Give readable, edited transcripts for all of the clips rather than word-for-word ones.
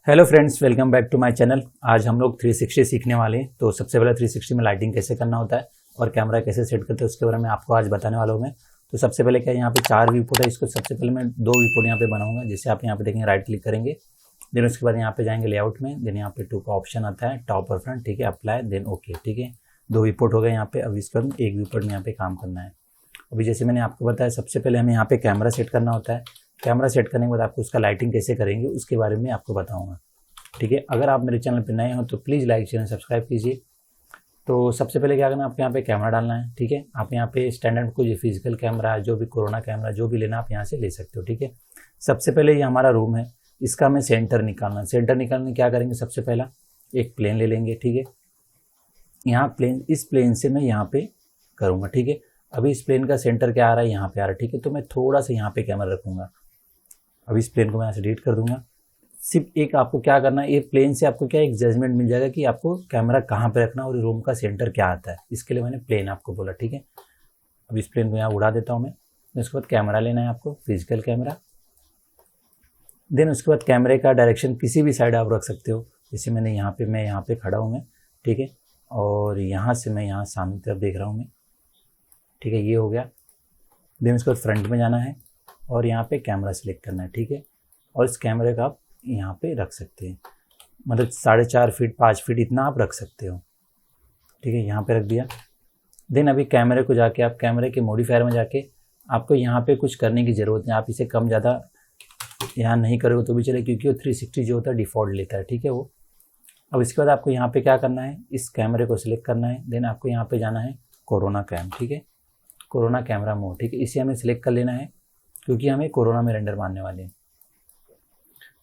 Hello friends, welcome back to my channel. आज हम लोग 360 सीखने वाले हैं। तो सबसे पहले 360 में लाइटिंग कैसे करना होता है और कैमरा कैसे सेट करते हैं उसके बारे में आपको आज बताने वाला हूँ मैं। तो सबसे पहले क्या, यहाँ पे 4 व्यू पोर्ट है। इसको सबसे पहले मैं 2 व्यू पोर्ट यहाँ पे बनाऊंगा। जैसे आप यहाँ पे देखेंगे, राइट क्लिक करेंगे, देन उसके बाद यहाँ पे जाएंगे लेआउट में, देन यहाँ पे 2 का ऑप्शन आता है, टॉप और फ्रंट, ठीक है, अप्लाई, देन ओके, ठीक है। 2 व्यू पोर्ट हो गए यहाँ पे। अब इसका 1 व्यू पोर्ट में यहाँ पे काम करना है। अभी जैसे मैंने आपको बताया, सबसे पहले हमें यहाँ पे कैमरा सेट करना होता है। कैमरा सेट करने के बाद आपको उसका लाइटिंग कैसे करेंगे उसके बारे में आपको बताऊंगा, ठीक है। अगर आप मेरे चैनल पर नए हो तो प्लीज़ लाइक चैनल सब्सक्राइब कीजिए। तो सबसे पहले क्या करना है, आपको यहाँ पे कैमरा डालना है, ठीक है। आप यहाँ पे स्टैंडर्ड कोई फिजिकल कैमरा है, जो भी कोरोना कैमरा जो भी लेना आप यहाँ से ले सकते हो, ठीक है। सबसे पहले ये हमारा रूम है, इसका हमें सेंटर निकालना है। सेंटर निकालने क्या करेंगे, सबसे पहला एक प्लेन ले लेंगे, ठीक है। यहाँ प्लेन, इस प्लेन से मैं यहाँ पे करूँगा, ठीक है। अभी इस प्लेन का सेंटर क्या आ रहा है, यहाँ पे आ रहा है, ठीक है। तो मैं थोड़ा सा यहाँ पे कैमरा रखूँगा। अभी इस प्लेन को मैं यहाँ से डिलीट कर दूंगा। सिर्फ एक आपको क्या करना है, ये प्लेन से आपको क्या एक जजमेंट मिल जाएगा कि आपको कैमरा कहाँ पे रखना है और रूम का सेंटर क्या आता है। इसके लिए मैंने प्लेन आपको बोला, ठीक है। अब इस प्लेन को यहाँ उड़ा देता हूँ मैं। उसके बाद कैमरा लेना है आपको, फिजिकल कैमरा। देन उसके बाद कैमरे का डायरेक्शन किसी भी साइड आप रख सकते हो। जैसे मैं यहाँ पे खड़ा हूँ मैं, ठीक है, और यहाँ से मैं यहाँ सामने तरफ देख रहा हूँ मैं, ठीक है। ये हो गया। देन उसके बाद फ्रंट में जाना है और यहाँ पे कैमरा सिलेक्ट करना है, ठीक है। और इस कैमरे का आप यहाँ पे रख सकते हैं, मतलब 4.5 फीट 5 फीट इतना आप रख सकते हो, ठीक है। यहाँ पे रख दिया। देन अभी कैमरे को जाके आप कैमरे के मॉडिफायर में जाके आपको यहाँ पे कुछ करने की ज़रूरत नहीं। आप इसे कम ज़्यादा यहाँ नहीं करोगे तो भी चले, क्योंकि वो 360 जो होता है डिफ़ॉल्ट लेता है, ठीक है वो। अब इसके बाद आपको यहाँ पे क्या करना है, इस कैमरे को सिलेक्ट करना है। देन आपको यहाँ पे जाना है कोरोना कैम, ठीक है, कोरोना कैमरा मोड, ठीक है। इसे हमें सिलेक्ट कर लेना है क्योंकि हमें कोरोना में रेंडर मारने वाले हैं।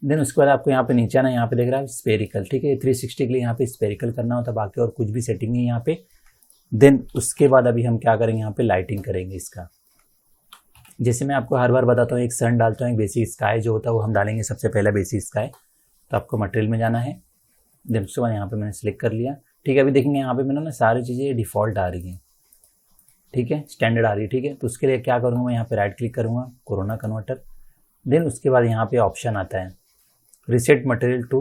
देन उसके बाद आपको यहाँ पे नीचे आना है, यहाँ पे देख रहा है स्पेरिकल, ठीक है। 360 के लिए यहाँ पे स्पेरिकल करना होता है, बाकी और कुछ भी सेटिंग नहीं है यहाँ पे। देन उसके बाद अभी हम क्या करेंगे, यहाँ पे लाइटिंग करेंगे इसका। जैसे मैं आपको हर बार बताता हूँ, एक सन डालता हूँ, एक बेसिक स्काई जो होता है वो हम डालेंगे सबसे पहला बेसिक स्काई। तो आपको मटेरियल में जाना है। देन उसके बाद यहाँ पे मैंने सिलेक्ट कर लिया, ठीक है। अभी देखेंगे यहाँ पे मैंने ना सारी चीज़ें डिफ़ॉल्ट आ रही हैं, ठीक है, स्टैंडर्ड आ रही है, ठीक है। तो उसके लिए क्या करूँगा, मैं यहाँ पे राइट क्लिक करूँगा, कोरोना कन्वर्टर। देन उसके बाद यहाँ पे ऑप्शन आता है reset material to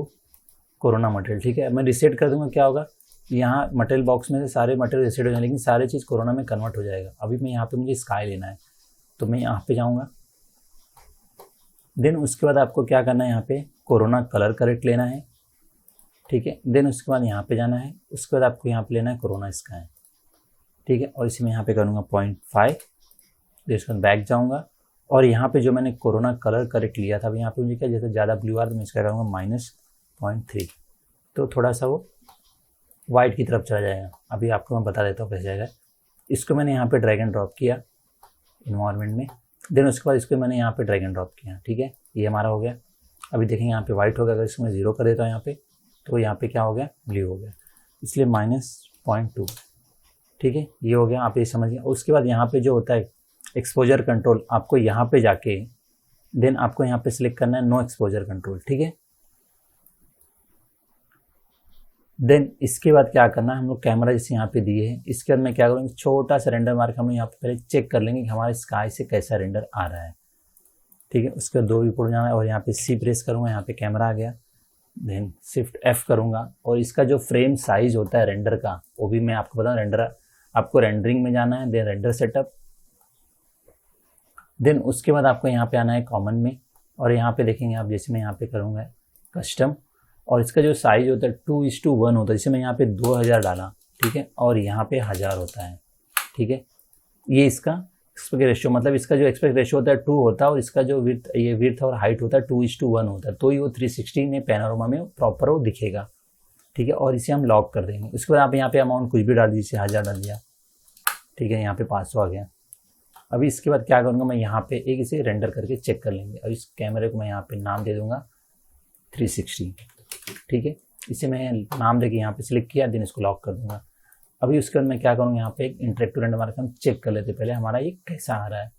Corona material, ठीक है। मैं रिसेट कर दूंगा, क्या होगा, यहाँ मटेरियल बॉक्स में से सारे मटेरियल रिसेट हो जाएंगे, लेकिन सारी चीज़ कोरोना में कन्वर्ट हो जाएगा। अभी मैं यहाँ पे मुझे स्काई लेना है तो मैं यहाँ पे जाऊँगा। देन उसके बाद आपको क्या करना है, यहाँ पे कोरोना कलर करेक्ट लेना है, ठीक है। देन उसके बाद यहाँ पे जाना है, उसके बाद आपको यहाँ पे लेना है कोरोना स्काई, ठीक है। और इसे मैं यहाँ पे करूँगा 0.5। देन उसके बाद बैक जाऊँगा और यहाँ पे जो मैंने कोरोना कलर करेक्ट लिया था, अब यहाँ पे मुझे क्या, जैसे ज़्यादा ब्लू आ रहा तो मैं इसका करूँगा -0.3, तो थोड़ा सा वो वाइट की तरफ चला जाएगा। अभी आपको मैं बता देता हूँ कैसे जाएगा। इसको मैंने यहाँ पे ड्रैग एंड ड्रॉप किया इन्वायरमेंट में। देन उसके बाद इसको मैंने यहाँ पे ड्रैग एंड ड्रॉप किया, ठीक है, ये हमारा हो गया। अभी देखेंगे यहाँ पे वाइट हो गया। अगर इसको मैं 0 कर देता हूँ यहाँ पे, तो यहाँ पे क्या हो गया, ब्लू हो गया, इसलिए -0.2, ठीक है, ये हो गया। आप ये समझिए। उसके बाद यहाँ पे जो होता है एक्सपोजर कंट्रोल, आपको यहाँ पे जाके देन आपको यहाँ पे सिलेक्ट करना है नो एक्सपोजर कंट्रोल, ठीक है। देन इसके बाद क्या करना है, हम लोग कैमरा जैसे यहाँ पे दिए हैं, इसके बाद मैं क्या करूँगा, छोटा सा रेंडर मार्क हम लोग यहाँ पे पहले चेक कर लेंगे कि हमारे स्काई से कैसा रेंडर आ रहा है, ठीक है। उसके बाद 2 विपोर्ट जाना है और यहाँ पे C प्रेस करूँगा, यहाँ पे कैमरा आ गया। देन शिफ्ट F करूँगा और इसका जो फ्रेम साइज होता है रेंडर का, वो भी मैं आपको बताऊँ। रेंडर आपको रेंडरिंग में जाना है, देन रेंडर सेटअप। देन उसके बाद आपको यहाँ पे आना है कॉमन में और यहाँ पे देखेंगे आप, जैसे मैं यहाँ पे करूँगा कस्टम, और इसका जो साइज होता है 2:1 होता है। जैसे मैं यहाँ पे 2000 डाला, ठीक है, और यहाँ पे 1000 होता है, ठीक है। ये इसका एक्सपेक्ट रेशियो, मतलब इसका जो एक्सपेक्ट रेशियो होता है 2 होता है और इसका जो विड्थ और हाइट होता है 2:1 होता है। तो ये वो 360 में पैनोरामा में प्रॉपर वो दिखेगा, ठीक है। और इसे हम लॉक कर देंगे। उसके बाद आप यहाँ पे अमाउंट कुछ भी डाल दीजिए, 1000 डाल दिया, ठीक है, यहाँ पे 500 आ गया। अभी इसके बाद क्या करूँगा, मैं यहाँ पे एक इसे रेंडर करके चेक कर लेंगे। अब इस कैमरे को मैं यहाँ पे नाम दे दूँगा 360, ठीक है। इसे मैं नाम देके यहाँ पे सिलेक्ट किया, देन इसको लॉक कर दूँगा। अभी उसके बाद मैं क्या करूँगा, यहाँ पे एक इंटरेक्टिव रेंडर मार्क हम चेक कर लेते पहले हमारा ये कैसा आ रहा है।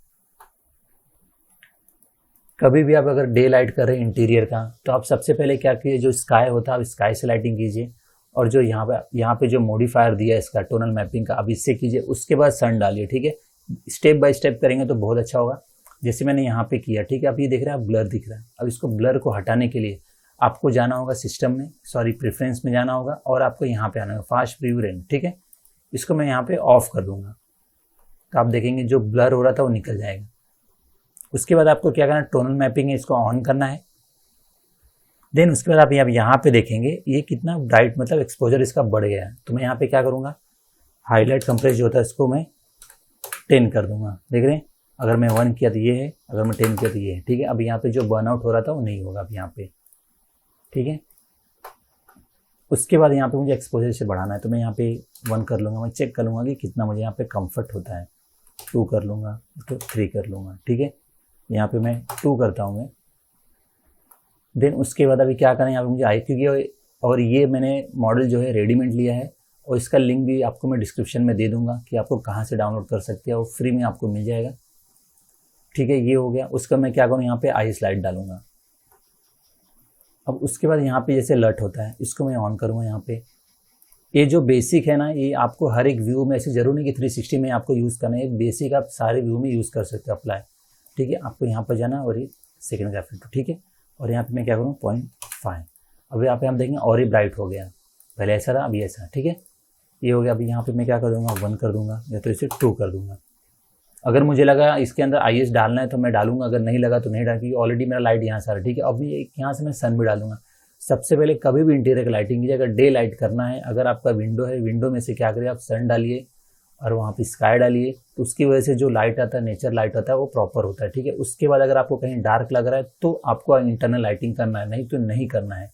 कभी भी आप अगर डे लाइट कर रहे हैं इंटीरियर का, तो आप सबसे पहले क्या कीजिए, जो स्काई होता है आप स्काई से लाइटिंग कीजिए, और जो यहाँ पे जो मॉडिफायर दिया है इसका टोनल मैपिंग का, अब इससे कीजिए। उसके बाद सन डालिए, ठीक है। स्टेप बाय स्टेप करेंगे तो बहुत अच्छा होगा। जैसे मैंने यहाँ पे किया, ठीक है। अब ये देख रहे हैं, आप ब्लर दिख रहा है। अब इसको ब्लर को हटाने के लिए आपको जाना होगा सिस्टम में, सॉरी प्रेफरेंस में जाना होगा और आपको यहाँ पे आना होगा फास्ट प्रीव्यू रेंडर, ठीक है। इसको मैं यहाँ पे ऑफ कर दूंगा तो आप देखेंगे जो ब्लर हो रहा था वो निकल जाएगा। उसके बाद आपको क्या करना है, टोनल मैपिंग है, इसको ऑन करना है। देन उसके बाद आप यहाँ पे देखेंगे ये कितना ब्राइट, मतलब एक्सपोजर इसका बढ़ गया है। तो मैं यहाँ पे क्या करूँगा, हाईलाइट कंप्रेस जो होता है इसको मैं 10 कर दूंगा। देख रहे हैं, अगर मैं 1 किया तो ये है, अगर मैं 10 किया तो ये है, ठीक है। अब यहाँ पे जो बर्नआउट हो रहा था वो नहीं होगा अब यहाँ पे, ठीक है। उसके बाद यहाँ पे मुझे एक्सपोजर से बढ़ाना है तो मैं यहाँ पे 1 कर लूँगा। मैं चेक कर लूँगा कि कितना मुझे यहाँ पे कंफर्ट होता है। 2 कर लूँगा तो 3 कर लूँगा, ठीक है। यहाँ पे मैं 2 करता हूँ मैं। देन उसके बाद अभी क्या करें, यहाँ पे मुझे आई, क्योंकि और ये मैंने मॉडल जो है रेडीमेड लिया है और इसका लिंक भी आपको मैं डिस्क्रिप्शन में दे दूंगा कि आपको कहाँ से डाउनलोड कर सकते हैं, वो फ्री में आपको मिल जाएगा, ठीक है। ये हो गया। उसका मैं क्या करूँ, यहाँ पे आई स्लाइड डालूंगा। अब उसके बाद यहाँ पे जैसे लर्ट होता है इसको मैं ऑन करूँगा। यहाँ पे ये जो बेसिक है ना, ये आपको हर एक व्यू में, ऐसे जरूर नहीं कि 360 में आपको यूज़ करना है, बेसिक आप सारे व्यू में यूज़ कर सकते हो अप्लाई, ठीक है। आपको यहाँ पर जाना और ये सेकेंड ग्राफिक, ठीक है। और यहाँ पे मैं क्या करूँ 0.5। अब यहाँ पे हम देखेंगे और ही ब्राइट हो गया, पहले ऐसा था अभी ऐसा, ठीक है। ये हो गया। अभी यहाँ पे मैं क्या कर दूँगा 1 कर दूँगा या तो इसे 2 कर दूँगा। अगर मुझे लगा इसके अंदर IS डालना है तो मैं डालूंगा, अगर नहीं लगा तो नहीं डाल, क्योंकि ऑलरेडी मेरा लाइट यहाँ से आ रहा है, ठीक है। अब यहाँ से मैं सन भी डालूंगा। सबसे पहले कभी भी इंटीरियर की लाइटिंग कीजिए, अगर डे लाइट करना है, अगर आपका विंडो है, विंडो में से क्या करिए आप सन डालिए और वहाँ पे स्काई डालिए, तो उसकी वजह से जो लाइट आता है, नेचर लाइट आता है, वो प्रॉपर होता है, ठीक है। उसके बाद अगर आपको कहीं डार्क लग रहा है तो आपको इंटरनल लाइटिंग करना है, नहीं तो नहीं करना है।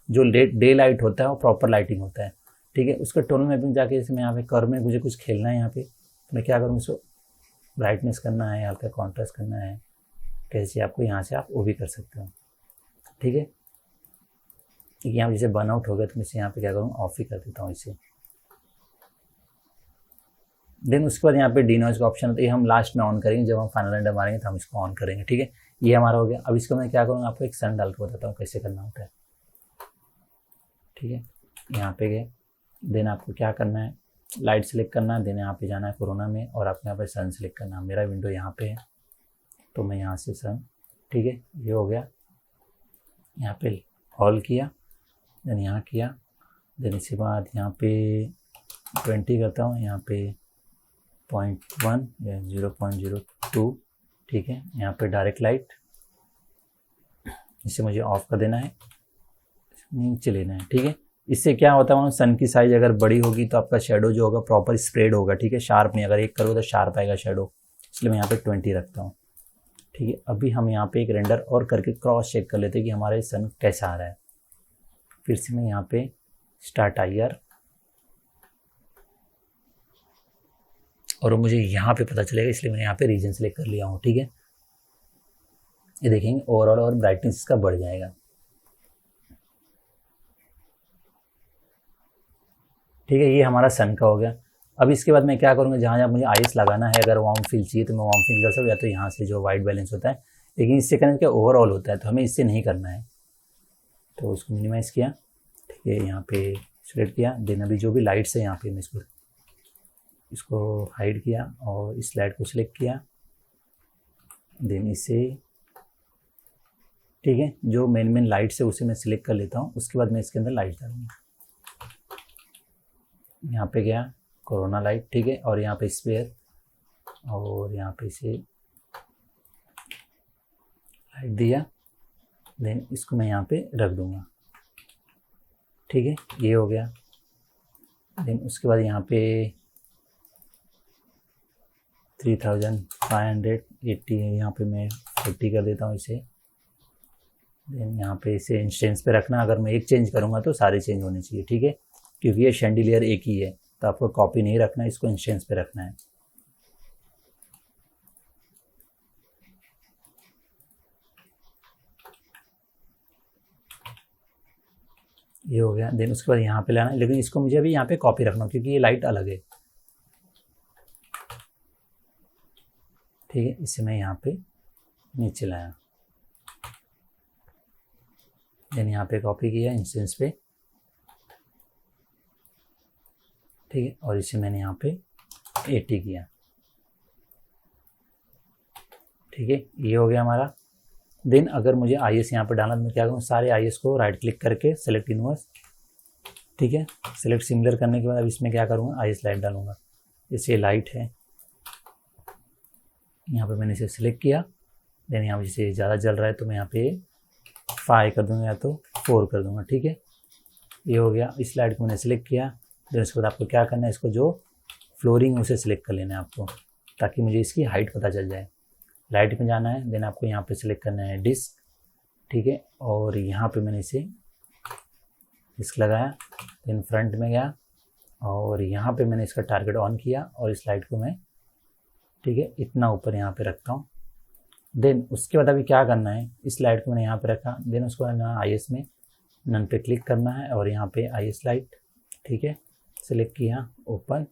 जो डे लाइट होता है वो प्रॉपर लाइटिंग होता है, ठीक है। उसका टोनल मैपिंग जाके जैसे मैं यहाँ पे कर्व में मुझे कुछ खेलना है, यहाँ पे तो मैं क्या करूँ, इसको ब्राइटनेस करना है, हल्का कॉन्ट्रास्ट करना है, कैसे आपको यहाँ से आप वो भी कर सकते हो, ठीक है। यहाँ जैसे बर्नआउट हो गया तो मैं इसे यहाँ पे क्या करूँ ऑफ ही कर देता हूँ इसे। देन उसके बाद यहाँ पे डीनॉइज का ऑप्शन होता है, ये हम लास्ट में ऑन करेंगे, जब हम फाइनल रेंडर मारेंगे तो हम इसको ऑन करेंगे, ठीक है। ये हमारा हो गया। अब इसको मैं क्या करूँगा, आपको एक सन डाल के बताता हूँ कैसे करना होता है, ठीक है। यहाँ पे गए, देन आपको क्या करना है, लाइट सेलेक्ट करना है, देन यहाँ पे जाना है कोरोना में और आपको यहाँ पे सन सेलेक्ट करना है। मेरा विंडो यहाँ पे है तो मैं यहाँ से सन, ठीक है, ये हो गया। यहाँ पे ऑल किया, देन यहाँ किया, देन इसके बाद यहाँ पे 20 करता हूँ, यहाँ पे 0.1 या 0.02, ठीक है। यहाँ पे डायरेक्ट लाइट, इसे मुझे ऑफ कर देना है, नीचे लेना है, ठीक है। इससे क्या होता है, सन की साइज अगर बड़ी होगी तो आपका शेडो जो होगा प्रॉपर स्प्रेड होगा, ठीक है, शार्प नहीं। अगर 1 करोगे तो शार्प आएगा शेडो, इसलिए मैं यहाँ पे 20 रखता हूँ, ठीक है। अभी हम यहाँ पे एक रेंडर और करके क्रॉस चेक कर लेते हैं कि हमारे सन कैसा आ रहा है। फिर से मैं यहाँ पे स्टार्ट IR और मुझे यहाँ पे पता चलेगा, इसलिए मैंने यहाँ पे रीजन सेलेक्ट कर लिया हूँ, ठीक है। ये देखेंगे ओवरऑल और ब्राइटनेस इसका बढ़ जाएगा, ठीक है। ये हमारा सन का हो गया। अब इसके बाद मैं क्या करूँगा, जहाँ जहाँ मुझे आइस लगाना है, अगर वार्म फील चाहिए तो मैं वार्म फील कर सकता हूँ, या तो यहाँ से जो वाइट बैलेंस होता है, लेकिन इससे करने क्या ओवरऑल होता है तो हमें इससे नहीं करना है। तो उसको मिनिमाइज़ किया, ठीक है, यहाँ पे सेलेक्ट किया। देन अभी जो भी लाइट्स है यहाँ पे मैं इसको हाइड किया और इस लाइट को सिलेक्ट किया, देन इसे, ठीक है, जो मेन लाइट्स है उसे मैं सिलेक्ट कर लेता हूँ। उसके बाद मैं इसके अंदर लाइट डालूंगा। यहाँ पे गया कोरोना लाइट, ठीक है, और यहाँ पे स्पेयर और यहाँ पे इसे लाइट दिया, देन इसको मैं यहाँ पे रख दूंगा, ठीक है। ये हो गया। देन उसके बाद यहाँ पे 3580 है, यहाँ पे मैं 40 कर देता हूँ इसे। देन यहाँ पे इसे इंस्टेंस पे रखना, अगर मैं एक चेंज करूँगा तो सारे चेंज होने चाहिए, ठीक है, क्योंकि ये शैंडिलियर एक ही है तो आपको कॉपी नहीं रखना है, इसको इंस्टेंस पे रखना है। ये हो गया। देन उसके बाद यहाँ पे लाना है, लेकिन इसको मुझे अभी यहाँ पे कॉपी रखना क्योंकि ये लाइट अलग है, ठीक है। इसे मैं यहाँ पे नीचे लाया, देन यहाँ पे कॉपी किया इंस्टेंस पे, ठीक है, और इसे मैंने यहाँ पे 80 किया, ठीक है। ये हो गया हमारा। देन अगर मुझे आई एस यहाँ पर डालना तो मैं क्या करूँ, सारे आई एस को राइट क्लिक करके सेलेक्ट इनवर्स, ठीक है, सेलेक्ट सिमिलर करने के बाद अब इसमें क्या करूँगा, आई एस लाइट डालूंगा। जैसे लाइट है, यहाँ पे मैंने इसे सिलेक्ट किया, देन यहाँ पे जैसे ज़्यादा जल रहा है तो मैं यहाँ पे 5 कर दूँगा या तो 4 कर दूँगा, ठीक है। ये हो गया, इस लाइट को मैंने सिलेक्ट किया। देन उसके बाद आपको क्या करना है, इसको जो फ्लोरिंग है उसे सिलेक्ट कर लेना है आपको, ताकि मुझे इसकी हाइट पता चल जाए। लाइट में जाना है, देन आपको यहाँ पे सिलेक्ट करना है डिस्क, ठीक है, और यहाँ पे मैंने इसे डिस्क लगाया। देन फ्रंट में गया और यहाँ पे मैंने इसका टारगेट ऑन किया और इस लाइट को मैं, ठीक है, इतना ऊपर यहाँ पे रखता हूँ। देन उसके बाद अभी क्या करना है, इस लाइट को मैंने यहाँ पे रखा। देन उसको आई एस में नन पे क्लिक करना है और यहाँ पे आई एस लाइट, ठीक है, सिलेक्ट किया, ओपन।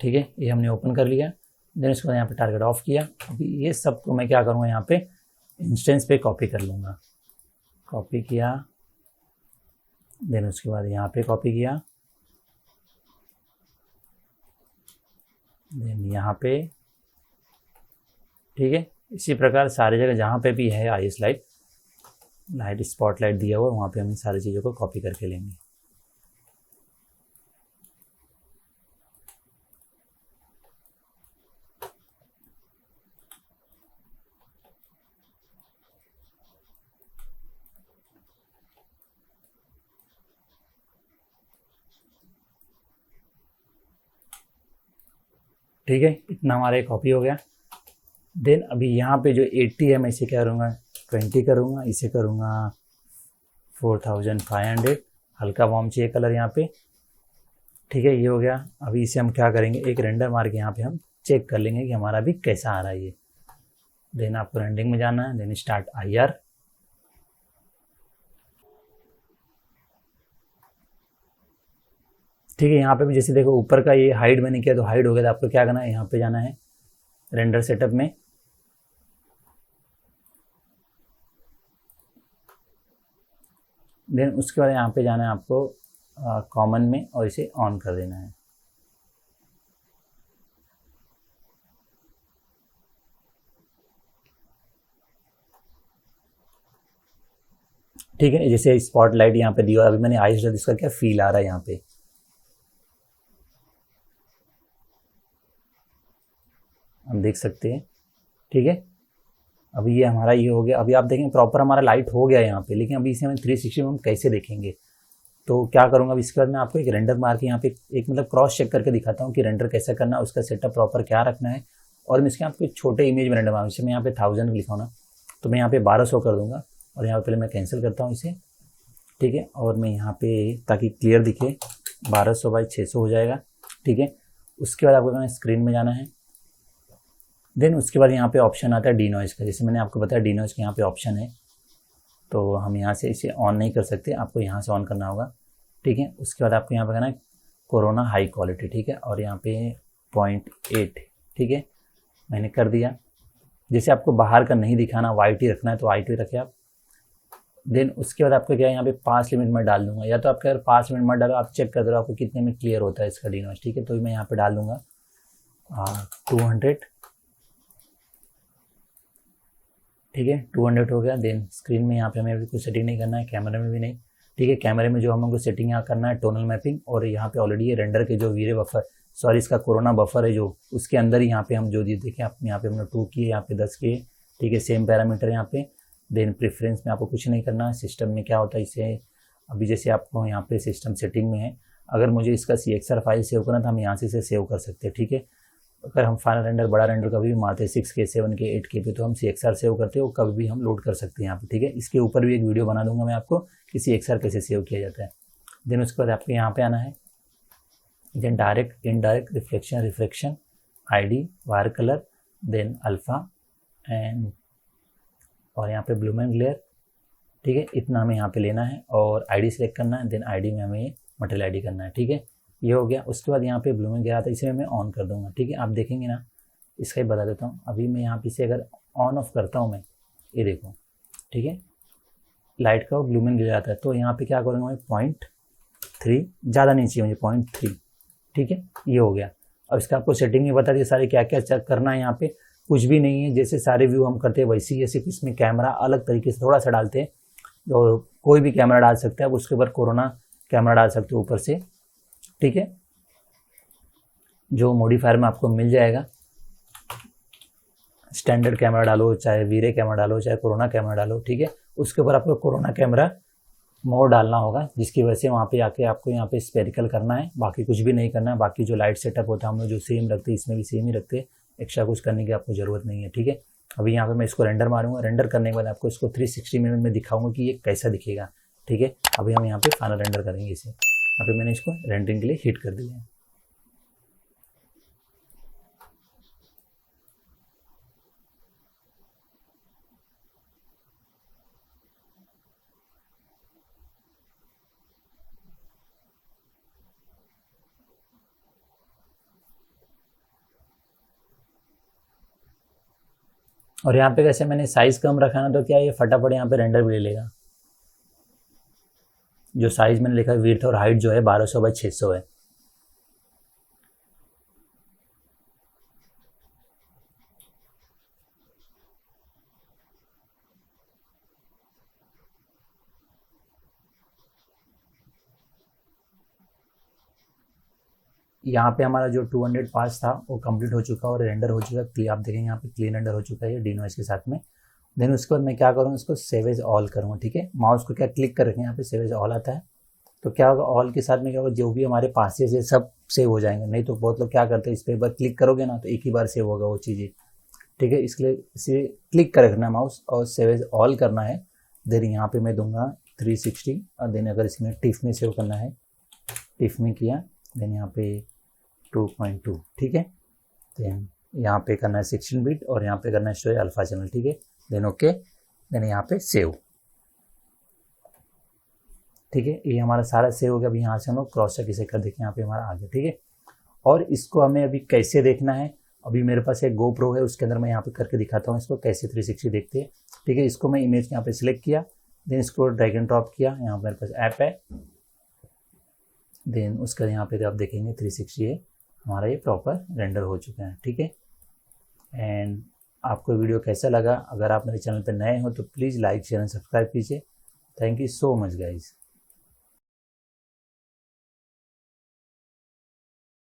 ठीक है, ये हमने ओपन कर लिया। देन इसको यहाँ पे टारगेट ऑफ किया। अभी ये सब को मैं क्या करूँगा, यहाँ पे इंस्टेंस पे कॉपी कर लूँगा। कॉपी किया, देन उसके बाद यहाँ पे कॉपी किया, देन यहाँ पे, ठीक है। इसी प्रकार सारी जगह जहाँ पे भी है I S light spot light दिया हुआ, वहाँ पे हम इन सारी चीज़ों को कॉपी करके लेंगे। ठीक है, इतना हमारा कॉपी हो गया। देन अभी यहाँ पे जो 80 है मैं इसे क्या करूँगा, 20 करूँगा, इसे करूँगा 4500। हल्का वार्म चाहिए कलर यहाँ पे, ठीक है, ये हो गया। अभी इसे हम क्या करेंगे, एक रेंडर मार के यहाँ पे हम चेक कर लेंगे कि हमारा अभी कैसा आ रहा है ये। देन आपको रेंडरिंग में जाना है, देन स्टार्ट IR। ठीक है, यहाँ पे भी जैसे देखो ऊपर का ये हाइड मैंने किया तो हाइड हो गया। तो आपको क्या करना है, यहाँ पे जाना है रेंडर सेटअप में, देन उसके बाद यहाँ पे जाना है आपको कॉमन में और इसे ऑन कर देना है। ठीक है, जैसे स्पॉट लाइट यहाँ पे दिया, अभी मैंने आइस इसका क्या फील आ रहा है यहाँ पे, हम देख सकते हैं। ठीक है, अभी ये हमारा ये हो गया। अभी आप देखेंगे प्रॉपर हमारा लाइट हो गया यहाँ पे, लेकिन अभी इसे हम 360 में हम कैसे देखेंगे। तो क्या करूँगा, अब इसके बाद मैं आपको एक रेंडर मार के यहाँ पे एक मतलब क्रॉस चेक करके दिखाता हूँ कि रेंडर कैसे करना है, उसका सेटअप प्रॉपर क्या रखना है। और मैं इसके आपको एक छोटे इमेज में रेंडर मारूँ, जैसे मैं यहाँ पे 1000 लिखा हूँ ना, तो मैं यहाँ पे 1200 कर दूंगा और यहाँ पे पहले मैं कैंसिल करता हूँ इसे। ठीक है, और मैं यहाँ पे ताकि क्लियर दिखे 1200 बाई 600 हो जाएगा। ठीक है, उसके बाद आपको स्क्रीन में जाना है। देन उसके बाद यहाँ पे ऑप्शन आता है डी नॉइज का, जैसे मैंने आपको बताया डी नॉइज का यहाँ पे ऑप्शन है, तो हम यहाँ से इसे ऑन नहीं कर सकते, आपको यहाँ से ऑन करना होगा। ठीक है, उसके बाद आपको यहाँ पे करना है कोरोना हाई क्वालिटी। ठीक है, और यहाँ पे 0.8। ठीक है, मैंने कर दिया। जैसे आपको बाहर का नहीं दिखाना, वाइट ही रखना है तो वाइट ही रखे आप। देन उसके बाद आपको क्या है, यहाँ पे 5 लिमिट में डाल दूंगा, या तो आपके अगर 5 मिनट में डालो, आप चेक कर दो आपको कितने में क्लियर होता है इसका डी नॉइज। ठीक है, तो मैं यहाँ पे डाल दूंगा 200। ठीक है, 200 हो गया। देन स्क्रीन में यहाँ पे हमें अभी कुछ सेटिंग नहीं करना है, कैमरे में भी नहीं। ठीक है, कैमरे में जो हम लोग को सेटिंग यहाँ करना है टोनल मैपिंग, और यहाँ पे ऑलरेडी ये रेंडर के जो वीरे बफर, सॉरी इसका कोरोना बफर है जो, उसके अंदर ही यहाँ पे हम जो देखें आप यहाँ पे हमने 2 किए, यहाँ पे 10 किए। ठीक है, सेम पैरामीटर यहाँ पे। देन प्रेफरेंस में आपको कुछ नहीं करना है। सिस्टम में क्या होता है, इसे अभी जैसे आपको यहाँ पे सिस्टम सेटिंग में है, अगर मुझे इसका CXR फाइल सेव करना तो हम यहाँ से इसे सेव कर सकते हैं। ठीक है, अगर हम फाइनल रेंडर बड़ा रेंडर कभी भी मारते हैं 6K 7K 8K पे, तो हम CXR सेव करते हैं, वो कभी भी हम लोड कर सकते हैं यहाँ पे। ठीक है, इसके ऊपर भी एक वीडियो बना दूंगा मैं आपको कि CXR कैसे सेव किया जाता है। देन उसके बाद आपको यहाँ पे आना है, then direct indirect reflection refraction ID wire colour, then alpha and और यहाँ पे ब्लूमन ग्लेयर। ठीक है, इतना हमें यहाँ पे लेना है और ID सेलेक्ट करना है। देन ID में हमें मटेरियल ID करना है। ठीक है, ये हो गया। उसके बाद यहाँ पे ब्लूमन ग्लेयर आता है, इसे मैं ऑन कर दूंगा। ठीक है, आप देखेंगे ना, इसका ही बता देता हूँ। अभी मैं यहाँ पे इसे अगर ऑन ऑफ करता हूँ मैं, ये देखो, ठीक है, लाइट का ब्लूमन ग्लेयर आता है। तो यहाँ पे क्या करूँगा मैं 0.3, ज़्यादा नहीं चाहिए मुझे, 0.3। ठीक है, ये हो गया। अब इसका आपको सेटिंग में बता दिया सारे क्या क्या चेक करना है। यहाँ पे कुछ भी नहीं है, जैसे सारे व्यू हम करते हैं वैसे ही, सिर्फ इसमें कैमरा अलग तरीके से थोड़ा सा डालते हैं। जो कोई भी कैमरा डाल सकता है, अब उसके ऊपर कोरोना कैमरा डाल सकते हो ऊपर से, ठीक है, जो मॉडिफायर में आपको मिल जाएगा। स्टैंडर्ड कैमरा डालो, चाहे वीरे कैमरा डालो, चाहे कोरोना कैमरा डालो, ठीक है। उसके ऊपर आपको कोरोना कैमरा मोड डालना होगा, जिसकी वजह से वहाँ पे आके आपको यहाँ पे स्पेरिकल करना है, बाकी कुछ भी नहीं करना है। बाकी जो लाइट सेटअप होता है हम लोग जो सेम रखते हैं, इसमें भी सेम ही रखते हैं, एक्स्ट्रा कुछ करने की आपको ज़रूरत नहीं है, ठीक है। अभी यहाँ पे मैं इसको रेंडर मारूंगा, रेंडर करने के बाद आपको इसको 360 मिनट में दिखाऊंगा कि ये कैसा दिखेगा, ठीक है। अभी हम यहाँ पे फाइनल रेंडर करेंगे इसे। यहाँ पे मैंने इसको रेंडरिंग के लिए हिट कर दिया है। और यहाँ पे कैसे मैंने साइज़ कम रखा ना, तो क्या ये फटाफट यहाँ पे रेंडर भी ले लेगा। जो साइज़ मैंने लिखा है विड्थ और हाइट जो है 1200x600 है। यहाँ पे हमारा जो 200 पास था वो कंप्लीट हो चुका और रेंडर हो चुका है। आप देखेंगे यहाँ पे क्लीन रेंडर हो चुका है डिनोइस के साथ में। देन उसके बाद मैं क्या करूँ, इसको सेव एज ऑल करूँगा, ठीक है। माउस को क्या क्लिक कर रखें, यहाँ पे सेव एज ऑल आता है, तो क्या होगा ऑल के साथ में क्या होगा, जो भी हमारे पासेस है सब सेव हो जाएंगे। नहीं तो बहुत लोग क्या करते हैं, इस पर एक बार क्लिक करोगे ना तो एक ही बार सेव होगा वो चीज़ें, ठीक है। इसलिए इसे क्लिक कर रखना माउस और सेव एज ऑल करना है। देन यहाँ पे मैं दूंगा 360 और देन अगर इसमें टिफ में सेव करना है, टिफ में किया, देन यहाँ पे 2.2, ठीक है। देन यहाँ पे करना है 16 बिट और यहाँ पे करना है शो अल्फा चैनल, ठीक है। देन ओके, देन यहाँ पे सेव, ठीक है। ये हमारा सारा सेव हो गया। अभी यहाँ से हम लोग क्रॉस चेक इसे कर देखें, यहाँ पे हमारा आ गया, ठीक है। और इसको हमें अभी कैसे देखना है, अभी मेरे पास एक GoPro है, उसके अंदर मैं यहाँ पे करके दिखाता हूँ इसको कैसे 360 देखते हैं, ठीक है। इसको मैं इमेज यहाँ पे सिलेक्ट किया, देन इसको ड्रैग एंड ड्रॉप किया, यहाँ मेरे पास ऐप है। देन उसका यहाँ पे आप देखेंगे 360 है, हमारा ये प्रॉपर रेंडर हो चुका है, ठीक है। एंड आपको वीडियो कैसा लगा, अगर आप मेरे चैनल पर नए हो तो please like share and subscribe कीजिए। Thank you so much guys.